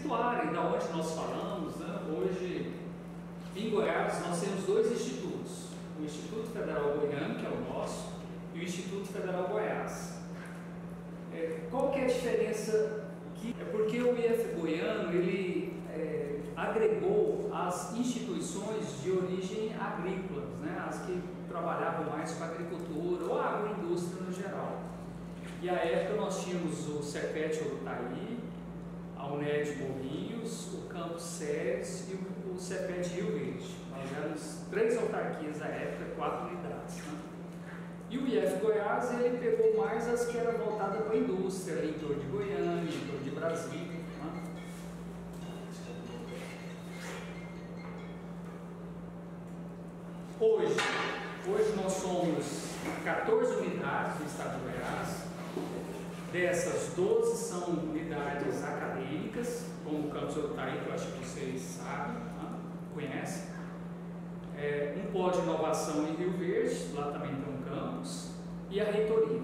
situarem da onde nós falamos, né? Hoje, em Goiás, nós temos dois institutos. O Instituto Federal Goiano, que é o nosso, e o Instituto Federal Goiás. Qual que é a diferença? É porque o IF Goiano, ele agregou as instituições de origem agrícola, né? As que trabalhavam mais com a agricultura ou a agroindústria no geral. E à época nós tínhamos o Cefet Urutaí, a UNED Morrinhos, o Campus Ceres e o Cefet Rio Verde. Nós éramos 3 autarquias à época, 4 unidades. Né? E o IF Goiás, ele pegou mais as que eram voltadas para a indústria, ali em torno de Goiânia, em torno de Brasília. Né? Hoje nós somos 14 unidades no estado de Goiás. Dessas, 12 são unidades acadêmicas, como o Campus Urutaí, que eu acho que vocês sabem, né? Conhecem. Um polo de inovação em Rio Verde, lá também tem um campus, e a reitoria.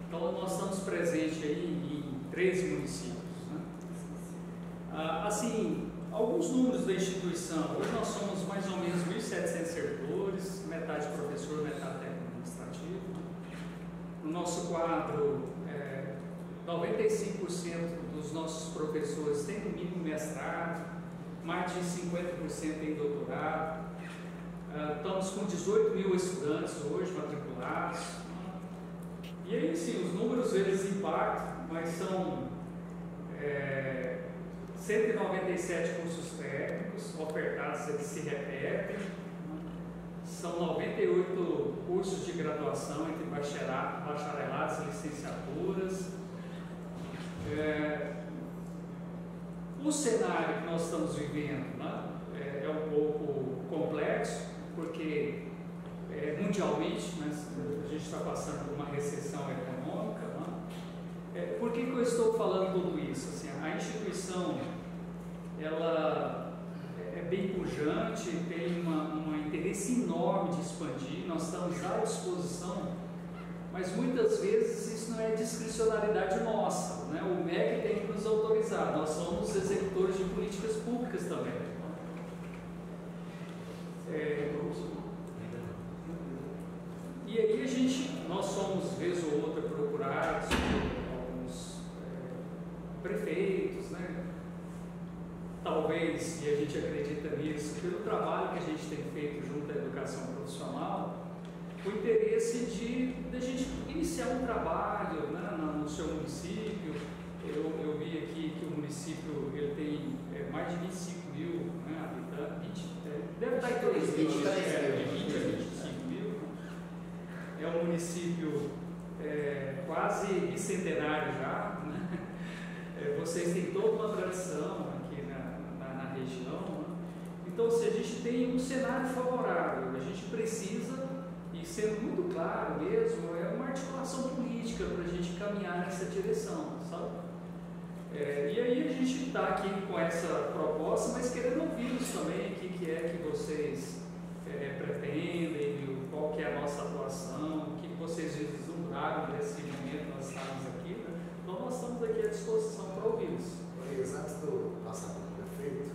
Então, nós estamos presentes aí em 13 municípios. Né? Assim, alguns números da instituição. Hoje nós somos mais ou menos 1.700 servidores, metade professor, metade técnico administrativo. No nosso quadro, 95% dos nossos professores têm no mínimo mestrado, mais de 50% têm doutorado. Estamos com 18 mil estudantes hoje matriculados. E aí sim, os números eles impactam, mas são 197 cursos técnicos ofertados, eles se repetem. São 98 cursos de graduação entre bacharelados e licenciaturas. O cenário que nós estamos vivendo, né, é um pouco complexo, porque mundialmente, mas a gente está passando por uma recessão econômica. Né? Por que eu estou falando tudo isso? Assim, a instituição ela é bem pujante, tem um interesse enorme de expandir, nós estamos à disposição, mas muitas vezes isso não é discricionalidade nossa, né? O MEC tem que nos autorizar, nós somos executores de políticas públicas também. E aí nós somos, vez ou outra, procurados por alguns prefeitos, né? Talvez, e a gente acredita nisso, pelo trabalho que a gente tem feito junto à educação profissional, o interesse de a gente iniciar um trabalho, né, no seu município. Eu vi aqui que o município ele tem mais de 25 mil, né, habitantes, deve estar em torno de 20 a 25 mil. É um município quase bicentenário já. Né? Vocês têm toda uma tradição aqui na região. Né? Então, se a gente tem um cenário favorável, a gente precisa, e sendo muito claro mesmo, uma articulação política para a gente caminhar nessa direção, sabe? E aí a gente está aqui com essa proposta, mas querendo ouvir-los também, o que é que vocês pretendem, qual que é a nossa atuação, o que vocês vislumbraram nesse momento nós estamos aqui, né? Então nós estamos aqui à disposição para ouvi-los. Antes do passar para o prefeito,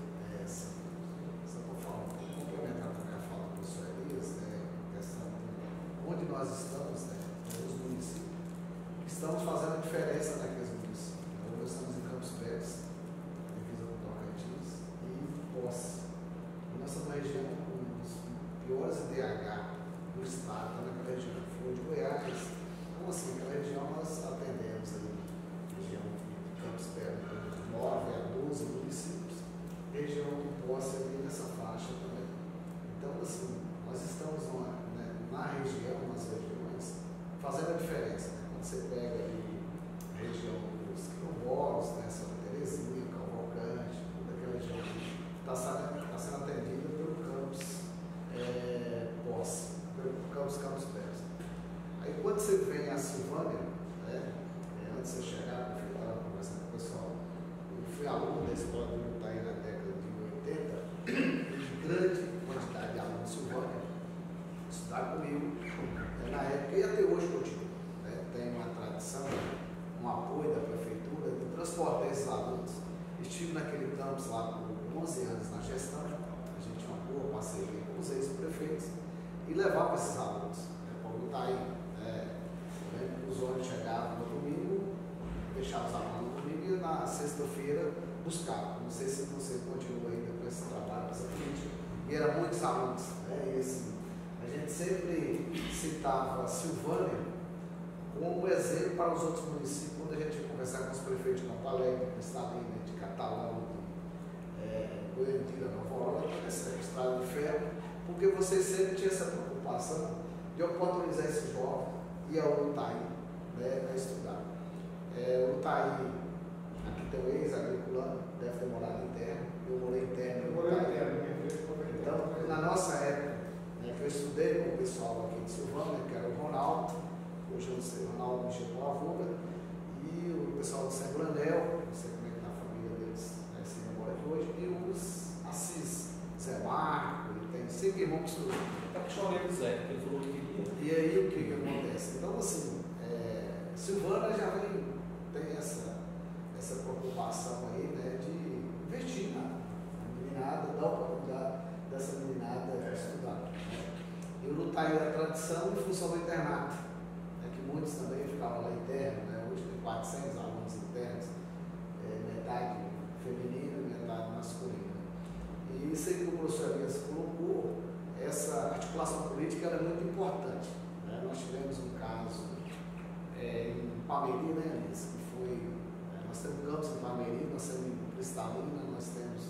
só para complementar também a fala do professor Elias, questão de onde nós estamos, nos municípios, estamos fazendo a diferença naqueles municípios. Nós estamos em Campos Pérez, divisa com Tocantins, e Posse. Nós estamos na região com um dos piores IDH do estado, naquela região que foi de Goiás. Então, assim, aquela região nós atendemos aí, região de Campos Pérez, de 9 a 12 municípios, região de Posse ali nessa faixa também. Então, assim, nós estamos na região, nas regiões, fazendo a diferença. Né? Quando você pega ali a região dos quilombolas, Santa Terezinha, Cavalcante, toda aquela região está sendo atendida pelo campus Posse, pelo Campus Pérez. Aí quando você vem a Silvânia, antes de você chegar, eu estava conversando com o pessoal, eu fui aluno da escola do Urutaí na década de 80, de grande quantidade de alunos de Silvânia, estudar comigo, na época e até hoje continua. Tem uma tradição, um apoio da prefeitura de transportar esses alunos. Estive naquele campus lá por 11 anos na gestão, a gente tinha uma boa parceria com os ex-prefeitos e levava esses alunos para o Itaí. Os ônibus chegavam no domingo, deixavam os alunos no domingo e na sexta-feira buscavam. Não sei se você continua ainda com esse trabalho, essa política. E eram muitos alunos. A gente sempre citava Silvânia como exemplo para os outros municípios, quando a gente ia conversar com os prefeitos de Porto Alegre, de Estalina, de Catalão, de Goiânia, Nova Aurora, essa estrada de ferro, porque vocês sempre tinham essa preocupação de oportunizar esse jovem e ao Itaí, a estudar. O Itaí, aqui tem um ex-agriculano, deve ter morado em terra, eu morei em terra. Então, na nossa época, que eu estudei com o pessoal aqui de Silvânia, que era o Ronaldo, hoje eu não sei, o Ronaldo mexeu com a Vulga, e o pessoal do Sembranel, não sei como é que está a família deles, se memória de hoje, e os Assis, Zé Marco, e tem 5 irmãos que estudam. É que chamei o Zé, que ele falou que queria. E aí o que acontece? Então, assim, Silvânia já tem essa preocupação aí, de investir na meninada, dar oportunidade dessa meninada estudar. E o Itaí era tradição em função do internato, que muitos também ficavam lá internos, hoje tem 400 alunos internos, metade feminina e metade masculina. E isso aí que o professor Elias colocou, essa articulação política era muito importante. Nós tivemos um caso em Pameri, Elias, que foi, nós temos campos em Pameri, nós temos em Cristalina, nós temos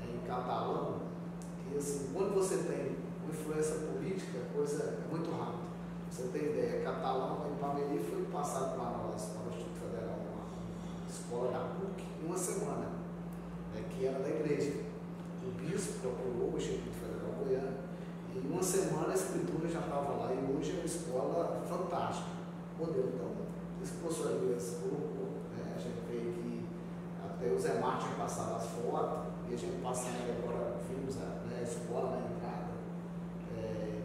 em Catalão, que assim, quando você tem uma influência política, a coisa é muito rápida. Você tem ideia, Catalão em Pameri foi passado para nós, para o Instituto Federal, uma escola da PUC, em uma semana, que era da igreja. O bispo procurou o Instituto Federal Goiano, e em uma semana a escritura já estava lá, e hoje é uma escola fantástica. Modelo, então, isso que o professor Elias colocou, a gente vê que até o Zé Martin tinha passado as fotos, e a gente passando agora, vimos a escola na entrada.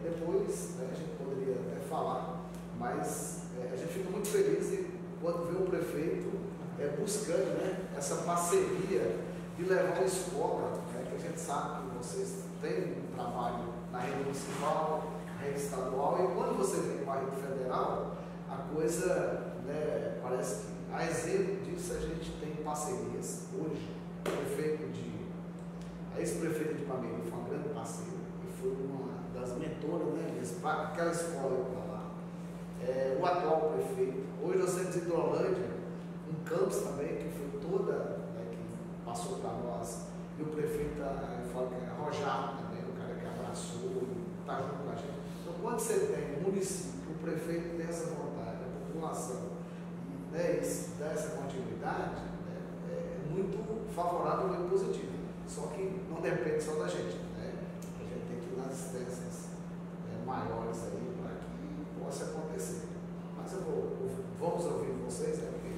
Depois, a gente poderia até falar, mas a gente fica muito feliz quando vê o prefeito buscando essa parceria de levar a escola, que a gente sabe que vocês têm um trabalho na rede municipal, na rede estadual, e quando você vem para a rede federal, a coisa, parece que, a exemplo disso, a gente tem parcerias. Hoje, a ex-prefeita de Pameri foi uma grande parceira, e foi uma das mentoras, para aquela escola para lá. O atual prefeito, hoje nós temos em Hidrolândia, um campus também, que foi toda, que passou para nós, e o prefeito, eu falo que é Rojar também, o cara que abraçou, está junto com a gente. Então, quando você tem um município, o prefeito tem essa vontade, a população, e dá essa continuidade, é muito favorável, muito positivo. Só que não depende só da gente, a gente tem que ir nas instâncias maiores aí para que possa acontecer. Mas vamos ouvir vocês, porque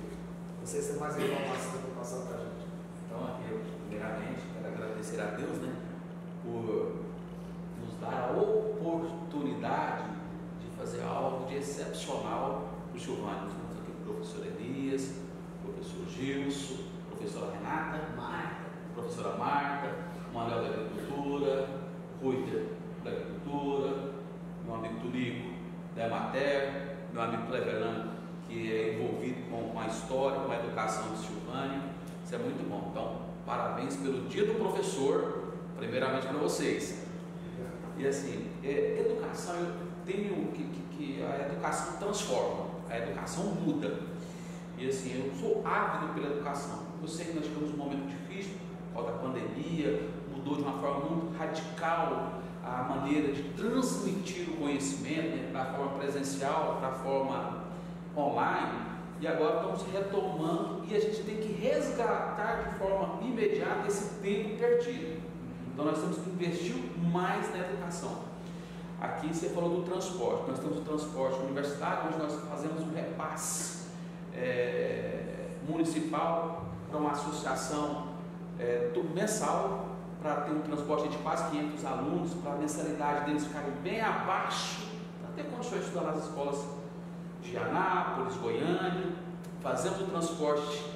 vocês têm mais informação para passar para a gente. Então, eu, primeiramente, quero agradecer a Deus, por nos dar a oportunidade de fazer algo de excepcional para os silvânios. Temos aqui o professor Elias, o professor Gilson, a professora Renata, professora Marta, Manuel da Agricultura, Ruiter da Agricultura, meu amigo Tunico da Emater, meu amigo Cleverano, que é envolvido com a história, com a educação de Silvânia. Isso é muito bom. Então, parabéns pelo Dia do Professor, primeiramente para vocês. E assim, educação, eu tenho que a educação transforma, a educação muda. E assim, eu sou ávido pela educação. Eu sei que nós tivemos um momento difícil, por causa da pandemia, mudou de uma forma muito radical a maneira de transmitir o conhecimento, da forma presencial para a forma online, e agora estamos retomando e a gente tem que resgatar de forma imediata esse tempo perdido. Então nós temos que investir mais na educação. Aqui você falou do transporte, nós temos o transporte universitário, onde nós fazemos um repasse municipal para uma associação mensal, para ter um transporte de quase 500 alunos, para a mensalidade deles ficarem bem abaixo, para ter condições de estudar nas escolas de Anápolis, Goiânia. Fazemos o transporte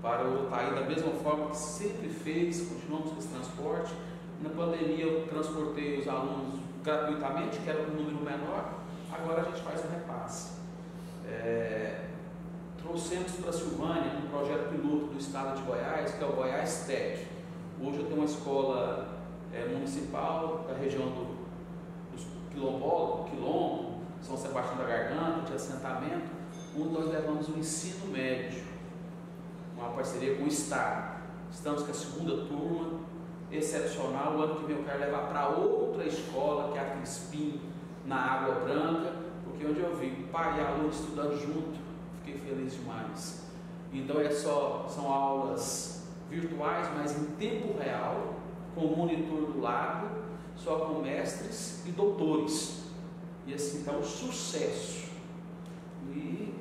para o Otaí da mesma forma que sempre fez, continuamos com esse transporte. Na pandemia eu transportei os alunos gratuitamente, que era um número menor, agora a gente faz o repasse. Trouxemos para a Silvânia um projeto piloto do estado de Goiás, que é o Goiás TED. Hoje eu tenho uma escola municipal da região dos Quilombo, São Sebastião da Garganta, de assentamento, onde nós levamos o ensino médio, uma parceria com o estado. Estamos com a segunda turma, excepcional. O ano que vem eu quero levar para outra escola, que é a Crispim, na Água Branca, porque onde eu vi pai e aluno estudando junto, fiquei feliz demais. Então são aulas virtuais, mas em tempo real, com o monitor do lado, só com mestres e doutores. E assim está um sucesso. E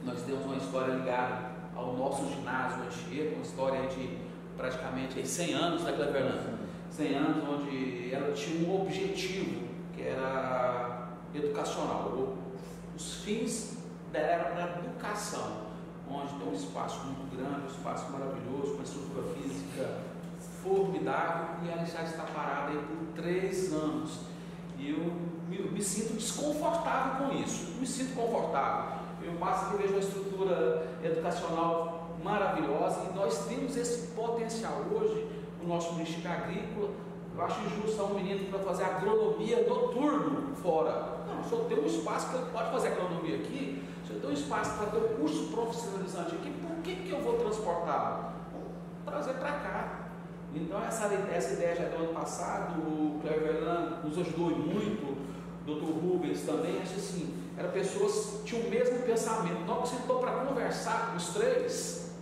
nós temos uma história ligada ao nosso ginásio Anchieta, uma história de praticamente 100 anos, né, Cleverland? 100 anos, onde ela tinha um objetivo, que era educacional. Os fins dela eram na educação, onde tem um espaço muito grande, um espaço maravilhoso, uma estrutura física formidável, e ela já está parada aí por 3 anos. E eu me sinto desconfortável com isso, me sinto confortável. Eu passo aqui e vejo uma estrutura educacional maravilhosa, e nós temos esse potencial hoje no nosso município agrícola. Eu acho injusto um menino para fazer agronomia noturno fora. Não, se eu tenho um espaço que ele pode fazer agronomia aqui, se eu tenho um espaço para ter um curso profissionalizante aqui, por que eu vou transportar? Vou trazer para cá. Então essa ideia já é do ano passado, o Cleverland nos ajudou muito, o Dr. Rubens também, acho assim, eram pessoas que tinham o mesmo pensamento. Nós sentou para conversar com os 3,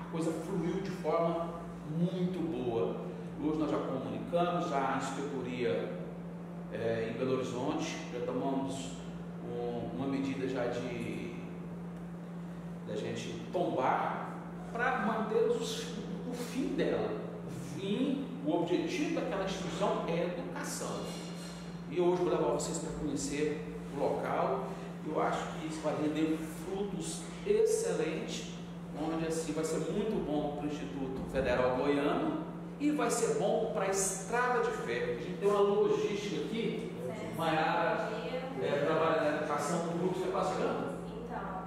a coisa fluiu de forma muito boa. Hoje nós já comunicamos, já a inspetoria em Belo Horizonte, já tomamos uma medida já da gente tombar para manter o fim dela. O objetivo daquela instituição é educação. E hoje vou levar vocês para conhecer o local. Eu acho que isso vai render frutos excelentes, onde assim vai ser muito bom para o Instituto Federal Goiano e vai ser bom para a Estrada de Ferro. A gente tem uma logística aqui, Maiara, trabalha na educação do grupo, você passa chegando? Então, o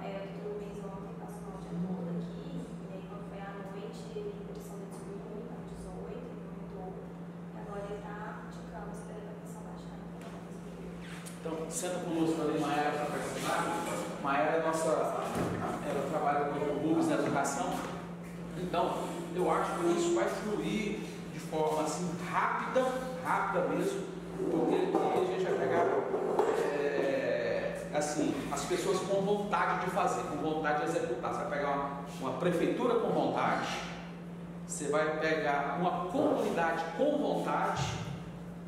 mês ontem passou o dia todo aqui, e aí quando foi à noite, ele começou a descobrir no 18, ele comentou, e agora ele está de cama esperando a pressão baixar. Então, senta conosco ali, Maiara, para participar. Maiara é nossa, ela trabalha com o Rubens na educação. Então, eu acho que isso vai fluir de forma assim rápida mesmo, porque aqui a gente vai pegar assim, as pessoas com vontade de fazer, com vontade de executar. Você vai pegar uma prefeitura com vontade, você vai pegar uma comunidade com vontade,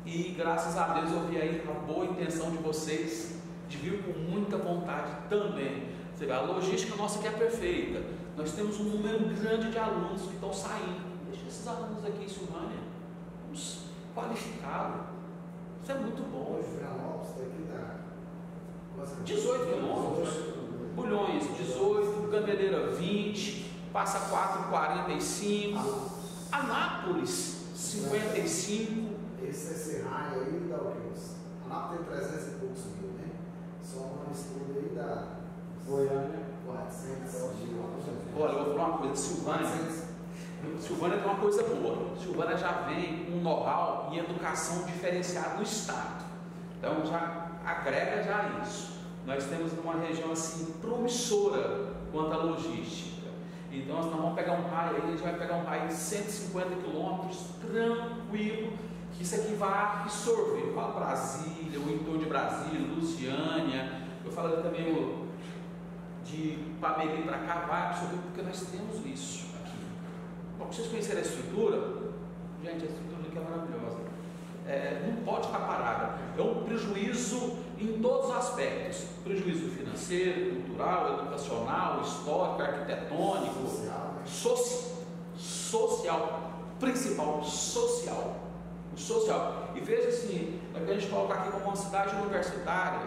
e graças a Deus eu vi aí a boa intenção de vocês de vir com muita vontade também. Você vê, a logística nossa aqui é perfeita. Nós temos um número grande de alunos que estão saindo. Deixa esses alunos aqui em Silvânia, vamos qualificá-los. Isso é muito bom. Hoje, Florianópolis, daqui da 18 quilômetros, Bulhões 18, Gameleira 20, Passa 4,45, Anápolis 55. Esse Serraia aí dá o quê? Anápolis tem 300 e poucos mil, né? Só uma estudo aí da Goiânia 400 mil. Olha, eu vou falar uma coisa, Silvânia tem uma coisa boa. Silvânia já vem com um know-how em educação diferenciada no estado. Então já agrega já isso. Nós temos uma região assim promissora quanto à logística. Então nós vamos pegar um raio aí, a gente vai pegar um raio de 150 quilômetros tranquilo, que isso aqui vai absorver. Eu falo Brasília, o entorno de Brasília, Lusiânia, eu falo também de Pameri para cá, vai absorver, porque nós temos isso aqui. Bom, para vocês conhecerem a estrutura, gente, a estrutura aqui é maravilhosa. Não pode ficar parada. É um prejuízo em todos os aspectos: prejuízo financeiro, cultural, educacional, histórico, arquitetônico, social, principal, social. O social. E veja assim, a gente colocar aqui como uma cidade universitária,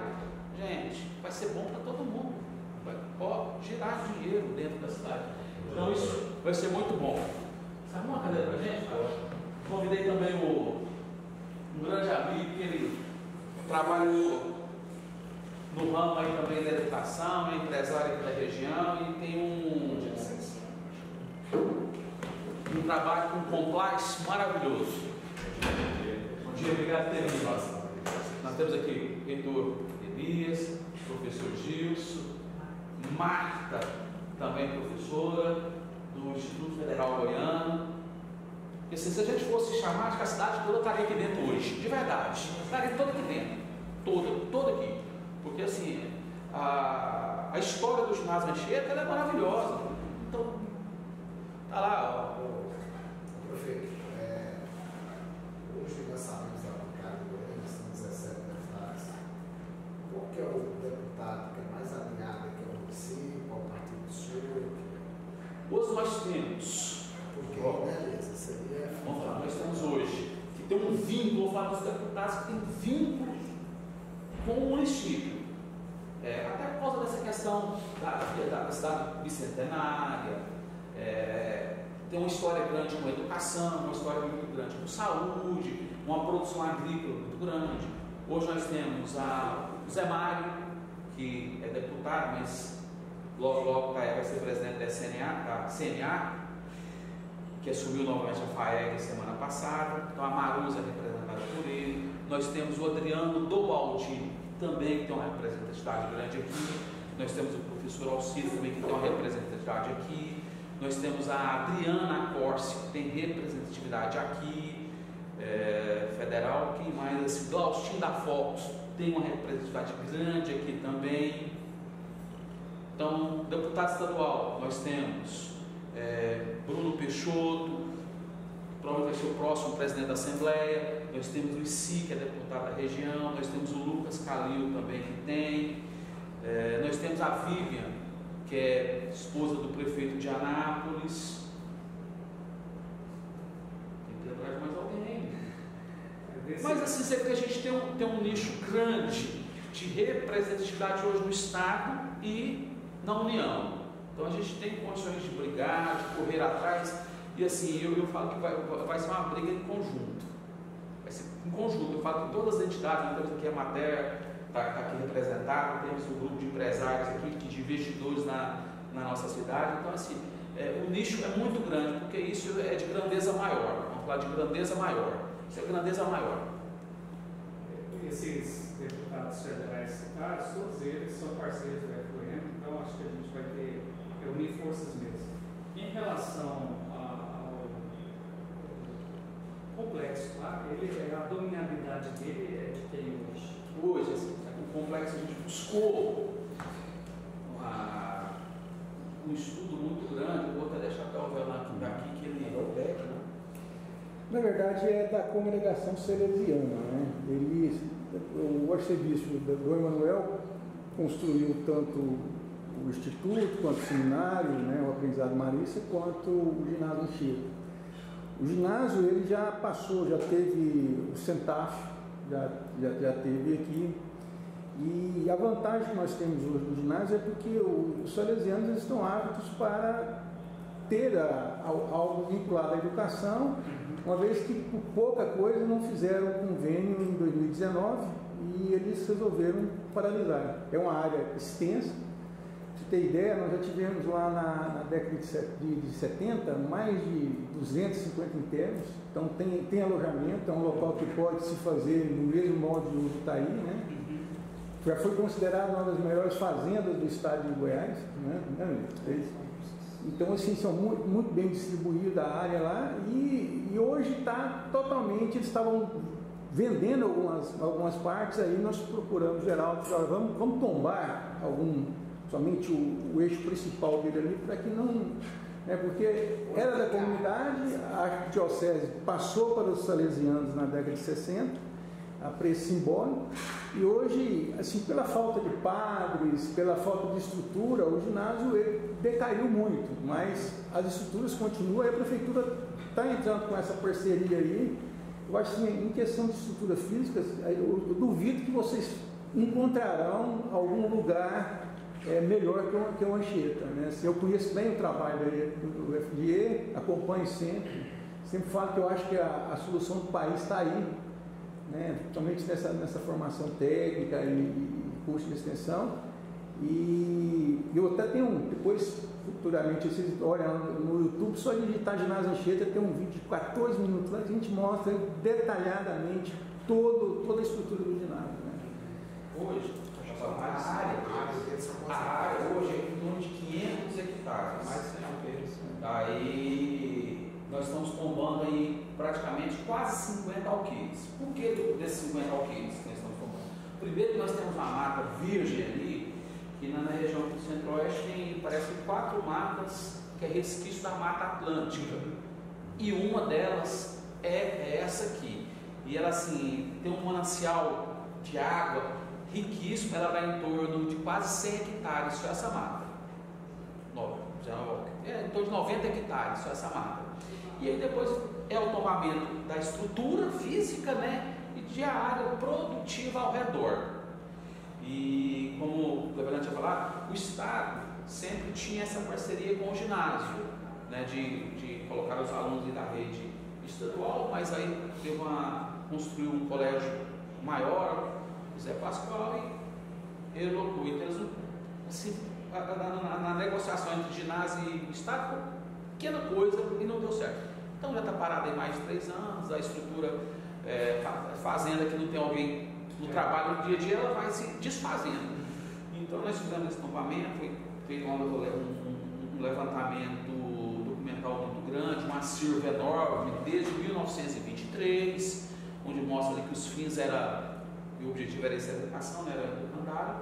gente, vai ser bom para todo mundo. Pode girar dinheiro dentro da cidade. Então isso vai ser muito bom. Sabe uma cadeira pra gente? Convidei também um grande amigo que ele trabalha no ramo aí também da educação, é empresário aqui da região e tem um trabalho com compliance maravilhoso. Bom dia, obrigado por ter vindo. Nós temos aqui o reitor Elias, professor Gilson, Marta, também professora do Instituto Federal Goiano. Porque se a gente fosse chamar, acho que a cidade toda estaria aqui dentro hoje, de verdade. Estaria toda aqui dentro, toda aqui. Porque assim, a história do ginásio Anchieta é maravilhosa. Então, tá lá, ó. Prefeito, hoje nós sabemos da bancada do Goiânia, são 17 deputados. Qual que é o deputado que é mais alinhado aqui ao município, ao partido do senhor? Hoje nós temos. Porque, beleza, seria. Vamos falar, nós temos hoje que tem um vínculo, vou falar dos deputados que tem vínculo com o município. Até por causa dessa questão da cidade bicentenária, tem uma história grande com educação, uma história muito grande com saúde, uma produção agrícola muito grande. Hoje nós temos o Zé Mário, que é deputado, mas logo vai ser presidente da CNA, que assumiu novamente a FAEG semana passada. Então a Maruza é representada por ele. Nós temos o Adriano Dobaldi, também que tem uma representatividade grande aqui. Nós temos o professor Alcides também, que tem uma representatividade aqui. Nós temos a Adriana Corsi, que tem representatividade aqui, federal. Quem mais? Assim, Glaustin da Fox tem uma representatividade grande aqui também. Então, deputado estadual, nós temos Bruno Peixoto, provavelmente vai ser o próximo presidente da Assembleia. Nós temos o Issi, que é deputado da região. Nós temos o Lucas Calil também, que tem. Nós temos a Vivian, que é esposa do prefeito de Anápolis. Tem que lembrar de mais alguém. Mas assim, você vê que a gente tem um nicho grande de representatividade hoje no Estado e na União. Então a gente tem condições de brigar, de correr atrás. E assim, eu falo que vai ser uma briga em conjunto. Vai ser em conjunto. Eu falo que todas as entidades, nós temos aqui a Mater, está aqui representada, temos um grupo de empresários aqui, de investidores na nossa cidade. Então assim, o nicho é muito grande, porque isso é de grandeza maior. Vamos falar de grandeza maior. Isso é grandeza maior. Esses deputados federais citados, todos eles são parceiros do FOM, então acho que a gente vai ter que unir forças mesmo. Em relação ao complexo, tá? A dominabilidade dele é de quem hoje? Hoje, assim, o complexo a gente buscou um estudo muito grande. Vou até deixar até o Velar aqui que ele é o BEC, né? Na verdade é da congregação salesiana, né? O arcebispo Dom Emanuel construiu tanto o instituto, quanto o seminário, né, o aprendizado marista, quanto o ginásio Anchieta. O ginásio ele já passou, já teve o Centaf, já teve aqui. E a vantagem que nós temos hoje no ginásio é porque os salesianos estão aptos para ter algo vinculado à educação, uma vez que por pouca coisa não fizeram o convênio em 2019 e eles resolveram paralisar. É uma área extensa. Para você ter ideia, nós já tivemos lá na década de 70 mais de 250 internos. Então tem alojamento, é um local que pode se fazer no mesmo modo de uso que está aí, né? Já foi considerado uma das melhores fazendas do estado de Goiás, né? Então, assim, são muito bem distribuída a área lá e hoje está totalmente, eles estavam vendendo algumas partes, aí nós procuramos Geraldo, vamos tombar somente o eixo principal dele ali, para que não... porque era da comunidade, a arquidiocese passou para os salesianos na década de 60, a preço simbólico, e hoje, assim, pela falta de padres, pela falta de estrutura, o ginásio ele decaiu muito, mas as estruturas continuam, e a prefeitura está entrando com essa parceria aí. Eu acho que em questão de estrutura física, eu duvido que vocês encontrarão algum lugar é melhor que uma Anchieta, né? Assim, eu conheço bem o trabalho do FDE, acompanho sempre falo que eu acho que a solução do país está aí, né? Principalmente nessa formação técnica e curso de extensão. E eu até tenho, depois, futuramente, vocês olham no YouTube, só digitar ginásio Anchieta, tem um vídeo de 14 minutos lá que a gente mostra detalhadamente toda a estrutura do ginásio, né? Hoje, a área hoje é em torno de 500 hectares. Mais de 100 alqueires. Aí nós estamos tombando aí praticamente quase 50 alqueires. Por que desses 50 alqueires que nós estamos tombando? Primeiro que nós temos uma mata virgem ali, que na região do Centro-Oeste tem, parece que 4 matas, que é resquício da Mata Atlântica. E uma delas é essa aqui. E ela assim, tem um manancial de água riquíssimo, ela vai em torno de quase 100 hectares, só essa mata. Em torno de 90 hectares, só essa mata. E aí depois é o tombamento da estrutura física, né, e de área produtiva ao redor. E como o governador tinha falado, o Estado sempre tinha essa parceria com o ginásio, né, de colocar os alunos da rede estadual, mas aí construiu um colégio maior, Zé Pascoal, e ele colocou. Então, assim, na negociação entre ginásio e Estado, pequena coisa e não deu certo. Então já está parado aí mais de 3 anos, a estrutura, fazenda que não tem alguém no trabalho no dia a dia, ela vai se desfazendo. Então nós fizemos esse tombamento, feito um levantamento documental muito grande, uma sirva enorme, desde 1923, onde mostra ali que os fins o objetivo era essa educação, né, era educandário,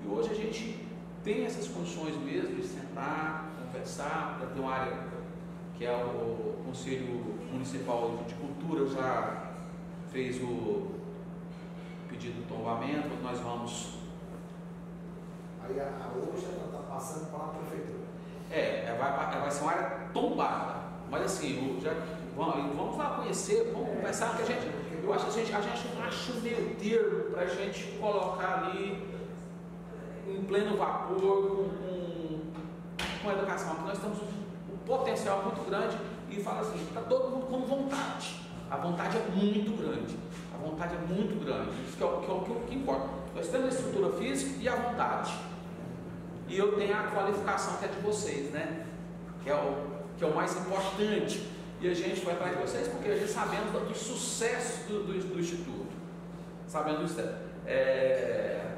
e hoje a gente tem essas condições mesmo de sentar, conversar, para ter uma área que é o Conselho Municipal de Cultura já fez o pedido de tombamento, nós vamos... Aí hoje ela está passando para a prefeitura. Vai ser uma área tombada, mas assim, vamos lá conhecer, vamos conversar, porque eu acho que a gente acha o meio termo para a gente colocar ali em pleno vapor com a educação, porque nós temos um potencial muito grande e fala assim, está todo mundo com vontade, a vontade é muito grande, isso que é o que importa. Nós temos a estrutura física e a vontade, e eu tenho a qualificação que é de vocês, né? Que é o mais importante. E a gente vai atrás de vocês porque a gente sabemos do sucesso do Instituto. Sabendo disso.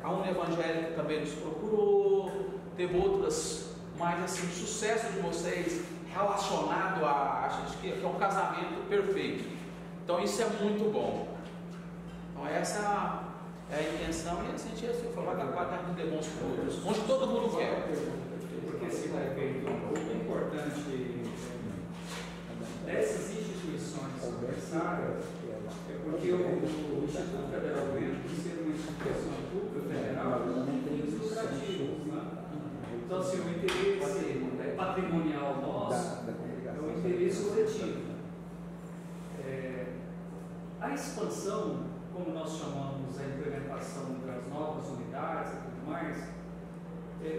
A União Evangélica também nos procurou, teve outras, mas assim, o sucesso de vocês relacionado acho que é um casamento perfeito. Então isso é muito bom. Então essa é a intenção e a gente vai dar de bons frutos, onde todo mundo quer. Porque esse evento é importante dessas instituições conversaram, é porque o Instituto Federal do Rio, por ser uma instituição pública federal, não tem fins lucrativos, né? Então, assim, o interesse patrimonial nosso é um interesse coletivo. A expansão, como nós chamamos a implementação das novas unidades e tudo mais,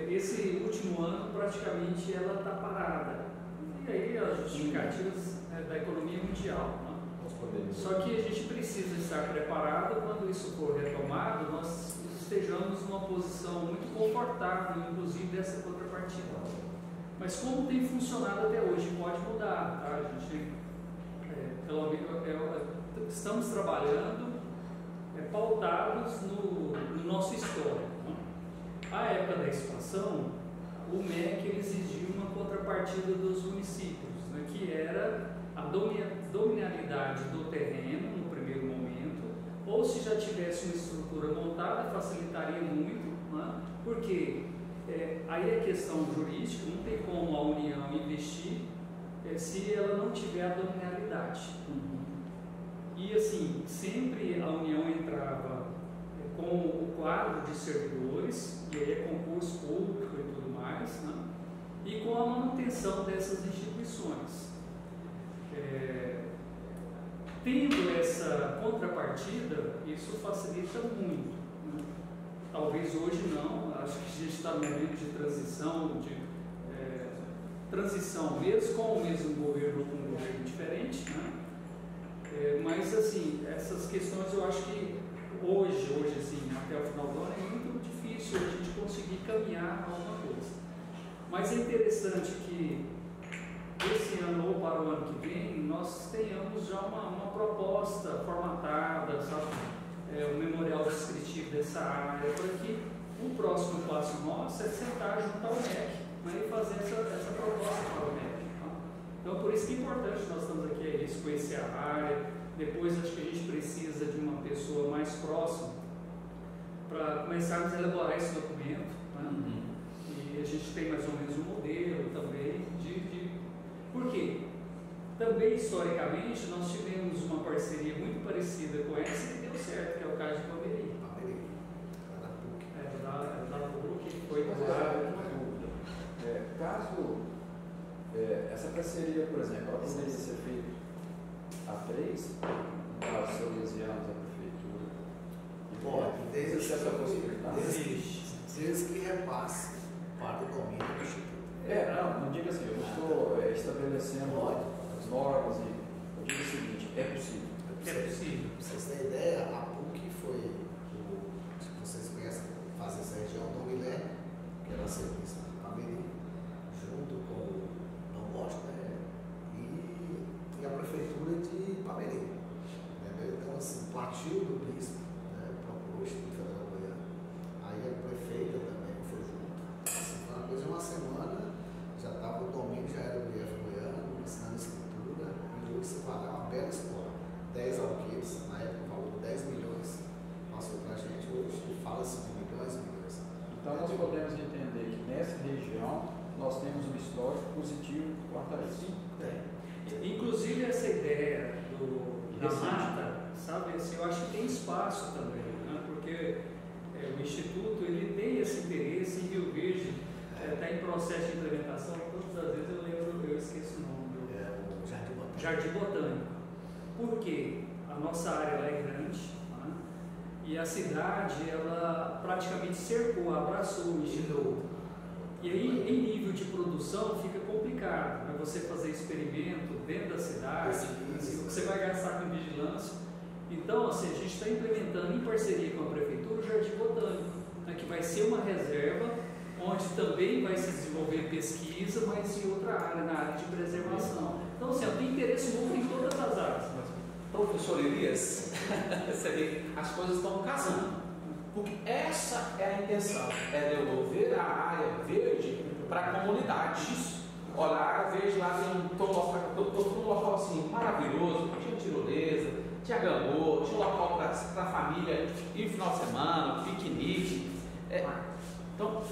esse último ano praticamente ela está parada. E aí as justificativas da economia mundial. Né? Só que a gente precisa estar preparado quando isso for retomado, nós estejamos numa posição muito confortável, inclusive dessa contrapartida. Mas como tem funcionado até hoje, pode mudar, tá? A gente, pelo menos, estamos trabalhando pautados no nosso histórico. Né? A época da expansão, o MEC ele exigiu uma contrapartida dos municípios, né, que era a dominalidade do terreno no primeiro momento, ou se já tivesse uma estrutura montada, facilitaria muito, né, porque aí é questão jurídica, não tem como a União investir se ela não tiver a dominalidade. E assim, sempre a União entrava com o quadro de servidores, e aí é concurso público e tudo mais, né? E com a manutenção dessas instituições. Tendo essa contrapartida, isso facilita muito, né? talvez hoje não, acho que a gente está num momento de transição, transição mesmo com o mesmo governo, com um governo diferente, né? Mas assim, essas questões eu acho que hoje assim, até o final do ano é muito difícil a gente conseguir caminhar alguma coisa. Mas é interessante que esse ano ou para o ano que vem nós tenhamos já uma proposta formatada, sabe? Um memorial descritivo dessa área, para que o próximo passo nosso é sentar junto ao MEC, né, e fazer essa proposta para o MEC. Tá? Então, por isso que é importante nós estamos aqui, é isso, conhecer a área. Depois, acho que a gente precisa de uma pessoa mais próxima para começarmos a elaborar esse documento. Né? E a gente tem mais ou menos um modelo também Por quê? Também, historicamente, nós tivemos uma parceria muito parecida com essa que deu certo, que é o caso de Pameri. Da PUC, que foi uma dúvida. Caso essa parceria, por exemplo, ela poderia ser feita a 3, para os salesianos, a prefeitura? Pode, desde essa possibilidade. Desde que repasse para o domínio do Instituto. Não diga assim, eu estou estabelecendo normas e eu digo o seguinte, é possível. É possível. Pra vocês terem ideia, a PUC foi, se vocês conhecem, faz essa região do Milé, que era serviço de Pameri, junto com o Norte, né? E a prefeitura de Pameri. Então, assim, partiu do bispo, né? Procurou o Instituto Federal Goiano. Aí a prefeita também foi junto. Assim, foi uma coisa de uma semana, já estava o domínio, já era o Guilherme Goiano, ensinando escritura, e hoje se pagar uma bela escola. 10 alqueires, na época o valor de 10 milhões, passou para a gente hoje, fala-se de milhões e milhões. Então nós podemos entender que nessa região nós temos um histórico positivo quanto a isso. Tem. Inclusive essa ideia da mata, sabe, assim, eu acho que tem espaço também, né? Porque o Instituto ele tem esse interesse em Rio Verde, está em processo de implementação, todas as vezes eu esqueço o nome. O Jardim Botânico. Jardim Botânico. Por quê? A nossa área ela é grande, né? E a cidade ela praticamente cercou, abraçou o Instituto. E aí, em nível de produção, fica complicado, né? Você fazer experimento dentro da cidade, assim, você vai gastar com vigilância. Então, assim, a gente está implementando em parceria com a Prefeitura o Jardim Botânico, né? Que vai ser uma reserva onde também vai se desenvolver pesquisa, mas em outra área, na área de preservação. Então, assim, tem interesse mútuo em todas as áreas. Professor Elias, você vê, as coisas estão casando. Porque essa é a intenção, é devolver a área verde para a comunidade. Olha, a área verde lá tem um local assim maravilhoso, tinha tirolesa, tinha gangô, tinha um local para a família ir no final de semana, piquenique. Então,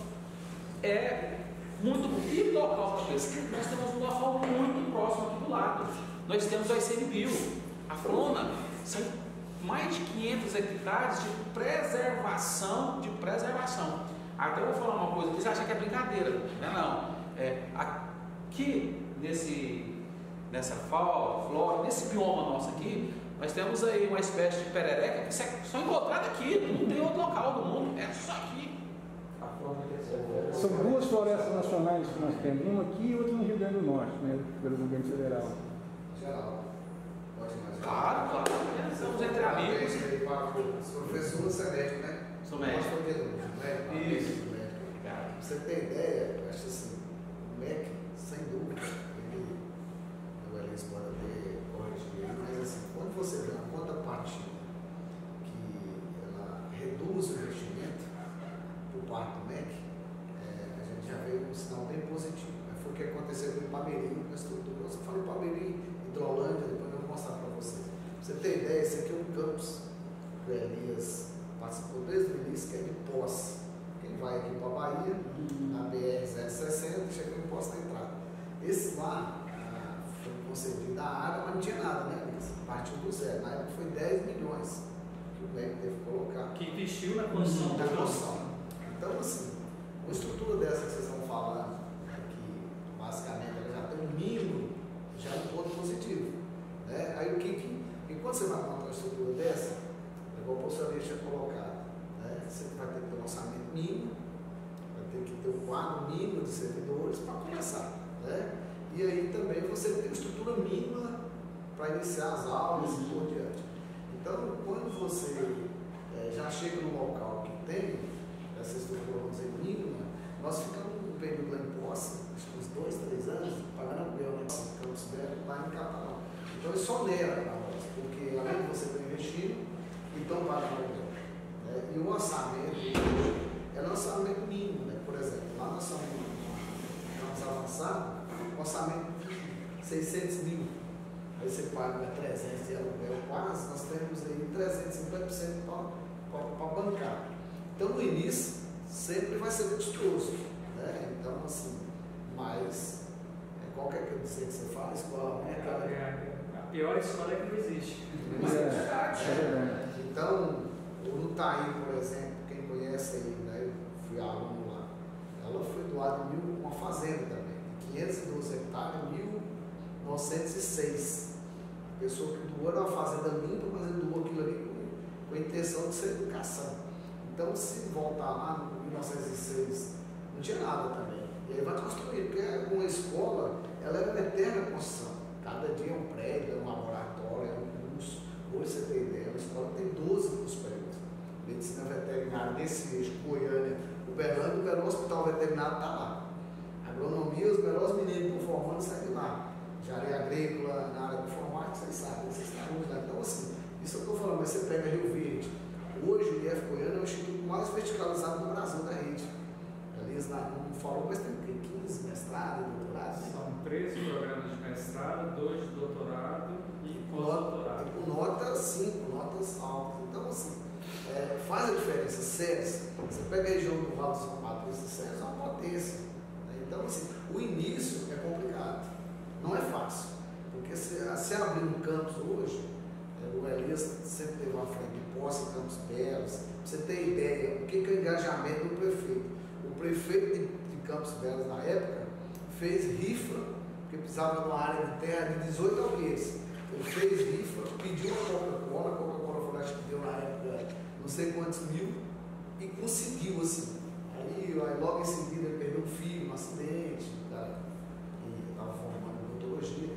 é muito bonito. E local para pesquisa, nós temos um local muito próximo aqui do lado. Nós temos o ICMBio, a Frona, são mais de 500 hectares de preservação. Até eu vou falar uma coisa que você acha que é brincadeira, não é? Aqui nessa flora, nesse bioma nosso aqui, nós temos aí uma espécie de perereca que só encontrada aqui, não tem outro local do mundo, é só aqui. São duas florestas nacionais que nós temos, uma aqui e outra no Rio Grande do Norte, né, pelo governo federal. Geral. Pode imaginar. Claro, estamos entre amigos. Os professores são médicos, né? Sou médico. Isso. Pra você ter ideia, eu acho assim, o MEC, sem dúvida, o Elias pode até corrigir ele, mas assim, quando você vê uma contrapartida que ela reduz o investimento por parte do MEC, a gente já vê um sinal bem positivo. Foi o que aconteceu com o Pameri, na estrutura. Eu falei Pameri, Hidrolândia, depois eu vou mostrar para vocês. Pra você ter ideia, esse aqui é um campus que o Elias participou desde o início, que é de Posse. Quem vai aqui para a Bahia, na BR-060, chega em Posse na entrada. Esse lá foi concedido a área, mas não tinha nada, né, Elias? Partiu do zero. Na época foi 10 milhões que o MEC teve que colocar. Que investiu na construção da construção. Então, assim, uma estrutura dessa que vocês estão falando, que basicamente ela já tem um mínimo, já é um ponto positivo. Né? Aí e quando você vai montar uma estrutura dessa, igual o professor Elias tinha colocado, né? Você vai ter que ter uma mínima de servidores para começar, né? E aí também você tem uma estrutura mínima para iniciar as aulas e por diante. Então, quando você já chega num local que tem essa estrutura, vamos dizer, mínima, nós ficamos num período lá em Poça, acho que uns 2, 3 anos, pagando aluguel lá em Campos Velho, lá em Catalão. Então, isso onera para nós, porque além de você estar investindo, então pagando aluguel. E o orçamento é um orçamento mínimo, né? Por exemplo, lá nós somos avançados, orçamento de 600 mil. Aí você paga 300 de aluguel quase, nós temos aí 350% para bancar. Então, no início, sempre vai ser custoso, né? Então, assim, mas qualquer que você fala, escola a pior escola é que não existe. Mas é verdade. Então, o Utaí, por exemplo, quem conhece aí, né? Eu fui aluno lá, ela foi doada em uma fazenda também, de 512 hectares, 1906. A pessoa que doou era uma fazenda limpa, mas ele doou aquilo ali com a intenção de ser educação. Então, se voltar lá em 1906, não tinha nada também. E aí vai construir, porque uma escola, ela é uma eterna construção. Cada dia é um prédio, é um laboratório, é um curso. Hoje você tem ideia, a escola tem 12 cursos prédios. Medicina veterinária nesse eixo, Goiânia, Uberlândia, o melhor hospital veterinário está lá. Agronomia, os melhores meninos que estão formando saem de lá. Engenharia agrícola, na área de informática, vocês sabem, vocês estão lá. Então, assim, isso eu estou falando, mas você pega Rio Verde. Hoje o IF Goiânia é o instituto mais verticalizado do Brasil da rede. Aliás, não falou, mas tem 15 mestrados, doutorados. São 13 programas de mestrado, 2 de doutorado e pós-doutorado. Com nota 5, notas altas. Então, assim, faz a diferença. SES, você pega a região do Vale do São Patrício, SES é uma potência. Então, assim, o início é complicado. Não é fácil. Porque se abrir um campus hoje, o Elias sempre teve uma frente de Poça, Campos Belos. Pra você ter ideia, o que é o engajamento do prefeito? O prefeito de Campos Belos, na época, fez rifa, porque precisava de uma área de terra de 18 alqueires. Ele fez rifa, pediu uma Coca-Cola, a Coca-Cola foi, acho que deu na época não sei quantos mil, e conseguiu, assim. Aí logo em seguida ele perdeu um filho, um acidente, e estava formando em odontologia.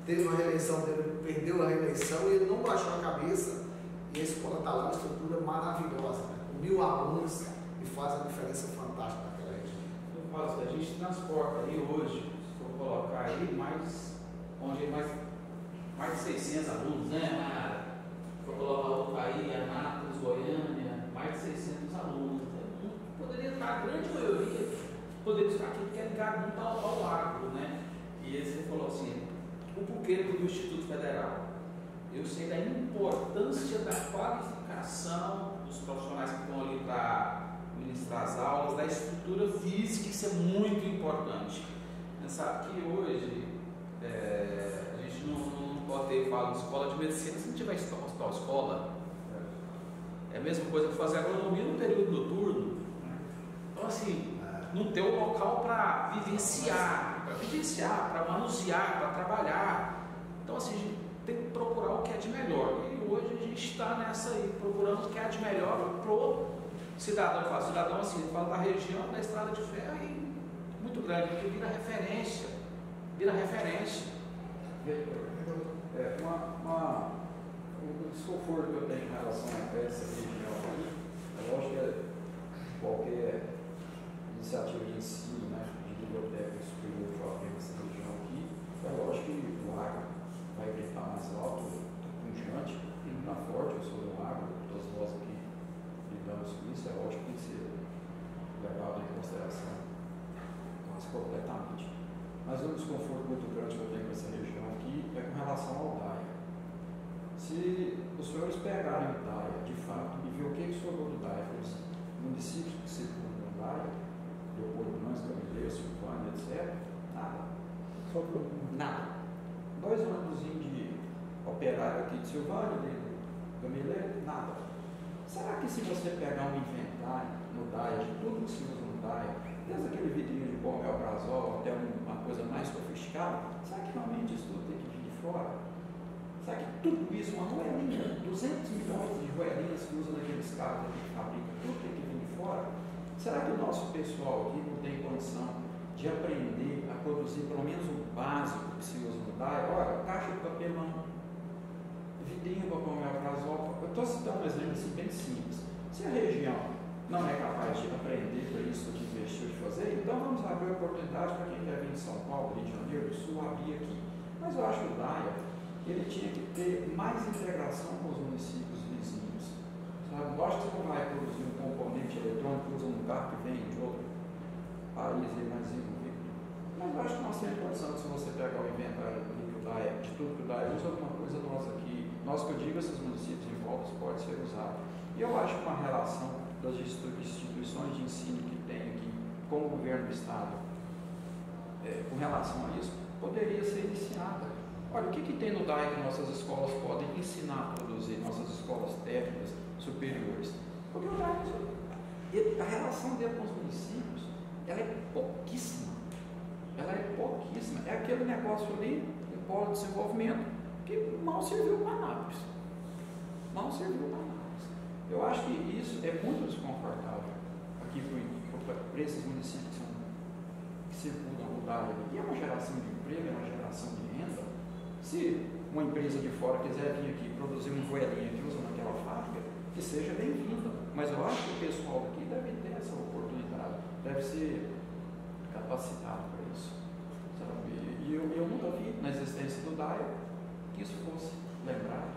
Teve uma reeleição dele, perdeu a reeleição e ele não baixou a cabeça. E a escola está lá, uma estrutura maravilhosa, né? Com 1000 alunos e faz uma diferença fantástica naquela região. Eu falo assim, a gente transporta aí hoje, se for colocar aí, onde é mais de 600 alunos, né? Se for colocar aí, Anápolis, Goiânia, mais de 600 alunos. Né? Poderia estar, a grande maioria, poderia estar aqui porque é ligado muito ao agro, né? E aí você falou assim, o porquê do Instituto Federal. Eu sei da importância da qualificação dos profissionais que estão ali para ministrar as aulas, da estrutura física, isso é muito importante. A gente sabe que hoje a gente não pode ter escola de medicina se não tiver escola. É a mesma coisa que fazer agronomia no período noturno. Então, assim, não ter um local para vivenciar, para manusear, para trabalhar. Então, assim, a gente tem que procurar o que é de melhor. E hoje a gente está nessa aí, procurando o que é de melhor para o cidadão. O cidadão, assim, ele fala da região, da estrada de ferro, e muito grande, porque vira referência. Um desconforto que eu tenho em relação a essa região aqui, é lógico que qualquer iniciativa de ensino, né, de biblioteca superior que eu nessa região aqui, é lógico que o agro vai gritar mais alto, pungente, na forte, eu sou do agro, todos nós aqui lidamos com isso, é lógico que tem que ser levado em consideração quase completamente. Mas um desconforto muito grande que eu tenho com essa região aqui é com relação ao DAIA. Se os senhores pegarem o DAIA, de fato, e ver o que sobrou do DAIA, os municípios que circundam o DAIA, Leopoldo Nunes, Gamileiro, Silvânia, etc., nada. Só problema. Nada. 2 anos de operário aqui de Silvânia, de Gamileiro, nada. Será que se você pegar um inventário no DAIA, de tudo que se usa no DAIA, desde aquele vidrinho de Bomel-Brasol até uma coisa mais sofisticada, será que realmente isso tudo tem que vir de fora? Será que tudo isso, uma roelinha, 200 milhões de roelinhas que usa naqueles carros que fabrica, tudo tem que vir de fora? Será que o nosso pessoal aqui não tem condição de aprender a produzir pelo menos o básico que se usa no DAE? Olha, caixa de papelão, vidrinho para comer o casal. Eu estou citando um exemplo assim, bem simples. Se a região não é capaz de aprender para isso, de investir, de fazer, então vamos abrir oportunidade para quem quer vir de São Paulo, Rio de Janeiro, do Sul, abrir aqui. Mas eu acho que o DAE, ele tinha que ter mais integração com os municípios vizinhos. Sabe? Eu acho que você não vai produzir um componente eletrônico que usa um carro que vem de outro país mais desenvolvido. Mas eu acho que nós temos condição de, se você pegar o inventário do que o DAE, de tudo que o DAE usa, alguma coisa nossa aqui, nós que eu digo, esses municípios em volta pode ser usado. E eu acho que uma relação das instituições de ensino que tem aqui com o governo do Estado, com relação a isso, poderia ser iniciada. Olha, o que tem no DAE que nossas escolas podem ensinar a produzir, nossas escolas técnicas superiores? Porque o DAE, a relação dele com os municípios, ela é pouquíssima. Ela é pouquíssima. É aquele negócio ali, em polo de desenvolvimento, que mal serviu para Anápolis. Mal serviu para Anápolis. Eu acho que isso é muito desconfortável aqui para esses municípios que circundam o DAE. E é uma geração de emprego, é uma geração de renda. Se uma empresa de fora quiser vir aqui produzir um goelinha que usa naquela fábrica, que seja bem-vinda. Mas eu acho que o pessoal daqui deve ter essa oportunidade, deve ser capacitado para isso. Sabe? E eu nunca vi na existência do DAE que isso fosse lembrado.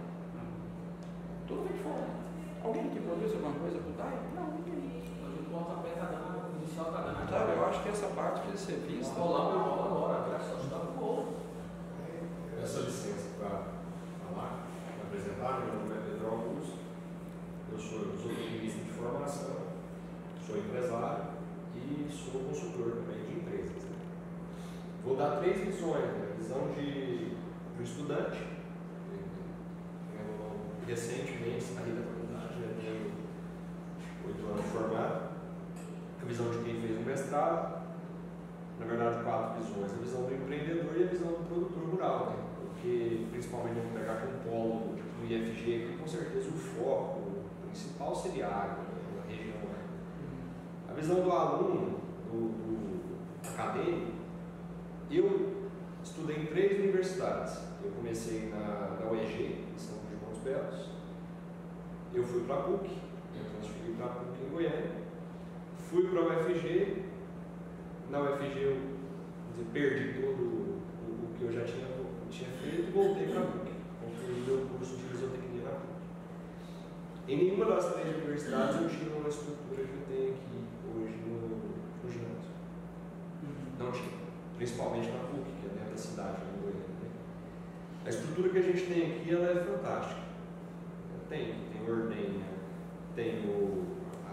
Tudo vem fora. Alguém que produz alguma coisa para o DAE? Não, ninguém. Hoje o pontapé está dando, o inicial está dando. Sabe, eu acho que essa parte precisa ser vista. Vou lá meu irmão agora, graças a Deus, está bom. Essa licença para falar, para apresentar, meu nome é Pedro Augusto, eu sou zootecnista de formação, sou empresário e sou consultor também de empresas. Né? Vou dar 3 visões, né? A visão do estudante, eu recentemente saí da faculdade, né? Tenho 8 anos formado, a visão de quem fez um mestrado, na verdade 4 visões, a visão do empreendedor e a visão do produtor rural, né? Porque principalmente vamos pegar com o polo do IFG, que com certeza o foco principal seria a água, né, na região. Né? A visão do aluno, do acadêmico, eu estudei em 3 universidades. Eu comecei na UEG, em São João dos Belos, eu fui para a PUC, eu transferi para a PUC em Goiânia, fui para a UFG, na UFG eu perdi todo o que eu já tinha feito e voltei para a PUC, concluí meu curso de zootecnia na PUC. Em nenhuma das 3 universidades eu tive uma estrutura que eu tenho aqui hoje no ginásio. Não tinha, principalmente na PUC, que é dentro da cidade de Goiânia. Né? A estrutura que a gente tem aqui ela é fantástica. Tem ordenha, tem